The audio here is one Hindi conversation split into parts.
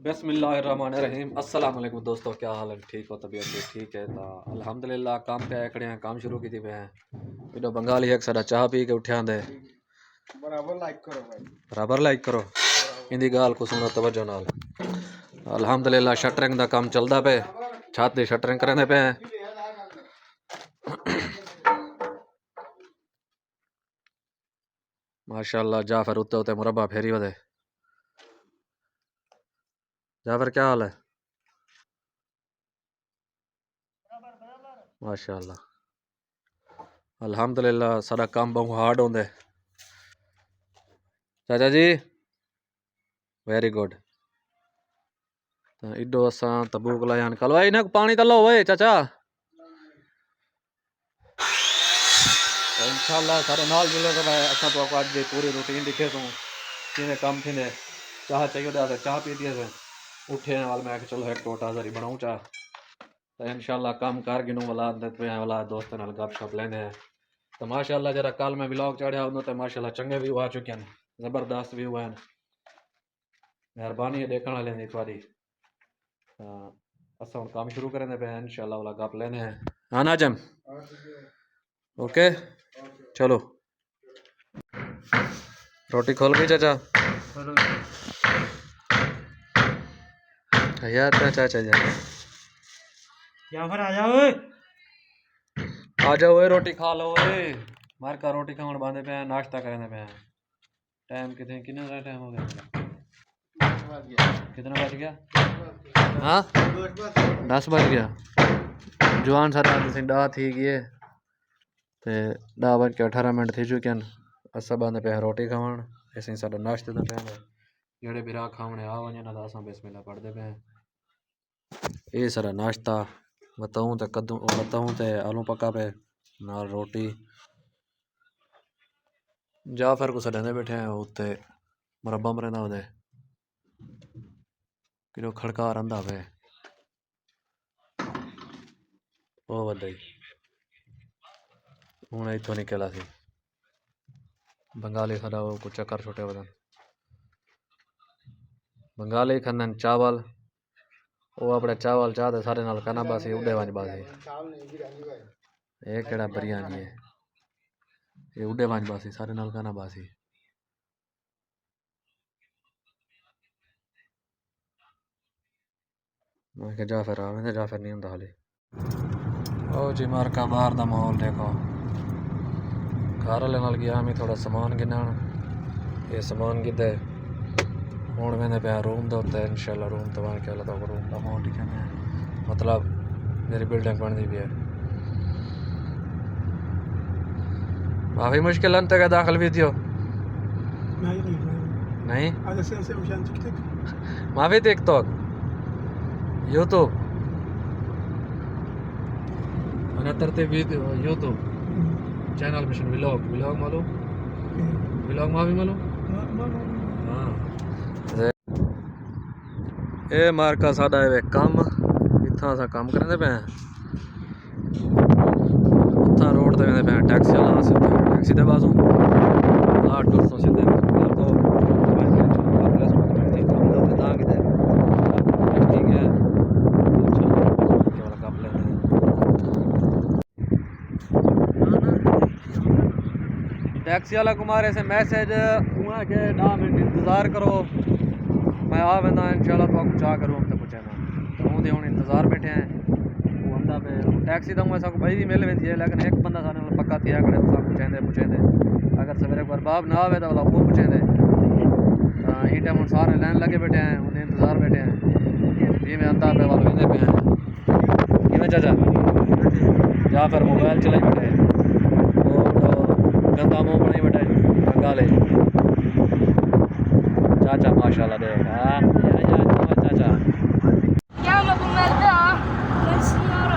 बिस्मिल्लाहिर्रहमानिर्रहीम। अस्सलाम वालेकुम दोस्तों, क्या हाल है? ठीक हो? तबीयत भी ठीक है? तो अल्हम्दुलिल्लाह काम पे खड़े हैं, काम शुरू की थी पे हैं इधर बंगाली एक सारा चाह पी के उठ्या दे बराबर लाइक करो इंदी गाल को सुनो तवज्जो नाल। अल्हम्दुलिल्लाह शटरिंग दा काम चलदा पे, छत दी शटरिंग करने पे हैं। माशाअल्लाह जाफर उत्ते उत्ते मुरब्बा फेरी वदे। जाफर क्या हाल है? माशाअल्लाह अल्हम्दुलिल्लाह सारा काम बहुत हार्ड होंदे चाचा जी, वेरी गुड। इडो असां तबूक लायान कल भाई इन्हें पानी तलो ओए चाचा। तो इंशाल्लाह सारे नाल जुले तो भाई असां तो आज दी पूरी रूटीन दिखे तो किने काम थिंदे। चाह चाहिए था चाह पी दिए थे, उठे वाल मैं चलो एक टोटा जरी बनाऊं चाह। तो इंशाल्लाह काम कार गिनू वाला पे वाला दोस्त नाल गपशप लेने हैं। तो माशाल्लाह जरा कल मैं व्लॉग चढ़िया उन्होंने तो माशाल्लाह चंगे व्यू आ चुके हैं, जबरदस्त व्यू हैं। मेहरबानी है देखने वाले ने एक बारी। असा हम काम शुरू करें पे इंशाल्लाह वाला गप लेने हैं। हाँ नाजम ओके चलो रोटी खोल गई चाचा यार चाचा जी या फिर आ जाओ आ जाओ रोटी खा लो मार का रोटी खाने बांधे पे नाश्ता करने पे टाइम कितने कितने टाइम हो गया? कितना बज गया? हाँ 10 बज गया। जवान सारा डा थी गए ते 10:18 थी चुके हैं। असा बंद पे रोटी खावन ऐसे सारा नाश्ते का टाइम है। जेड़े भी राह खावने आ वने ना असा बिस्मिल्लाह पढ़ते पे ये सारा नाश्ता बताऊं तो कद्दू बताऊं तो आलू पका पे नाल रोटी। जाफर को सड़ने बैठे हैं उत्ते मुरब्बा मरना उदे किलो खड़का रंधा पे ओ वदई हूँ इतों निकला सी बंगाली सारा वो कुछ चक्कर छोटे वदन बंगाली खंदन चावल वो अपने चावल चाहते सारे नाल कहना बासी उड़े वंज बासी ये केड़ा बिरयानी है ये उड़े वंज बासी सारे नाल कहना बासी। मैं क्या जाफर आवे जाफर नहीं होंदा हाले। ओ जी मार का बाहर दा माहौल देखो। घर वाले नाल गया मैं थोड़ा सामान गिनन ये सामान गिदे हूँ मैंने पे रूम दे उत्ते इंशाल्लाह रूम तो के तो रूम का माहौल दिखाने मतलब मेरी बिल्डिंग बनती भी है। काफ़ी मुश्किल अंत का दाखिल भी थियो नहीं माफी टिकटॉक यूट्यूब अना तरतीब YouTube channel mission vlog vlog मालूम व्लॉग माफी मालूम हाँ ये मार्का साडा है काम इतना सा काम करने पे उतना रोड ते पे टैक्सी वाला टैक्सी दे बाजू लाट कर सो सीधे कर दो ठीक है कप लेते हैं। टैक्सी वाला कुमार ऐसे मैसेज हुआ के 10 मिनट इंतज़ार करो मैं आ वेंदा इंशाल्लाह तो आपको चाह करूँ तो पूछे ना तो हूँ हूँ इंतज़ार बैठे हैं वो आंदा पे टैक्सी तो मैं भाई भी मिल वेंदी है लेकिन एक बंदा सारे पक्का थिया खड़े पुछेंदे अगर सवेरे को बाप ना आवे तो वो पुछेंदे ई टाइम सारे लाइन लगे बैठे हैं उन्हें इंतज़ार बैठे हैं जी मैं आंदा पे वाल वेंदे पे हैं कि चाचा या फिर मोबाइल चलाई बैठे गंदा मुँह बनाई बैठे बंगाले चाचा माशाल्लाह देख या चाचा chiama con Melda la signora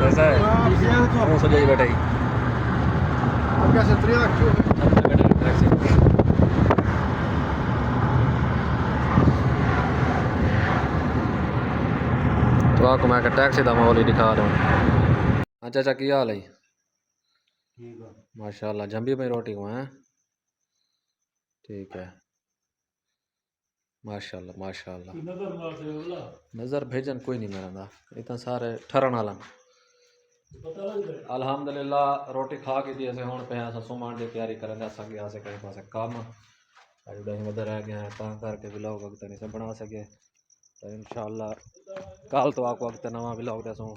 कैसा है कौन सा जाई बैठा ही अब कैसे त्रियाक शो तो आपको मैं टैक्सी का माहौल ही दिखा रहा हूँ। हाँ चाचा की हाल है? ठीक है माशाल्लाह जंबी में रोटी को हैं ठीक है। माशाल्लाह माशाल्लाह नज़र भेजन कोई नहीं मेरा इतना सारे ठरण वाला अल्हम्दुलिल्लाह रोटी खा के दी असें हुण पे असां सुमण दी तैयारी करन असां गया से कहीं पासे काम अज दही वध रह गया है ता करके व्लॉग वक्त नहीं से बना सके तो इंशाल्लाह कल तो आपको वक्त नवा व्लॉग दसूं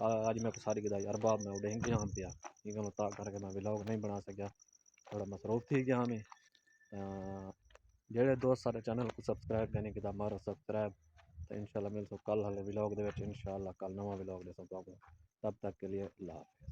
आज मैं सारी गदा यार बाप मैं उड़े गया पिया ठीक है ता करके मैं व्लॉग नहीं बना सकिया थोड़ा मसरूफ थी गया हमें जेड़े दोस्त सारे चैनल को सब्सक्राइब करने की मारो सब्सक्राइब तो इंशाल्लाह मिलते कल वाले व्लॉग दे इंशाल्लाह कल नवा व्लॉग दे तब तक के लिए अल्लाह हाफ़िज़।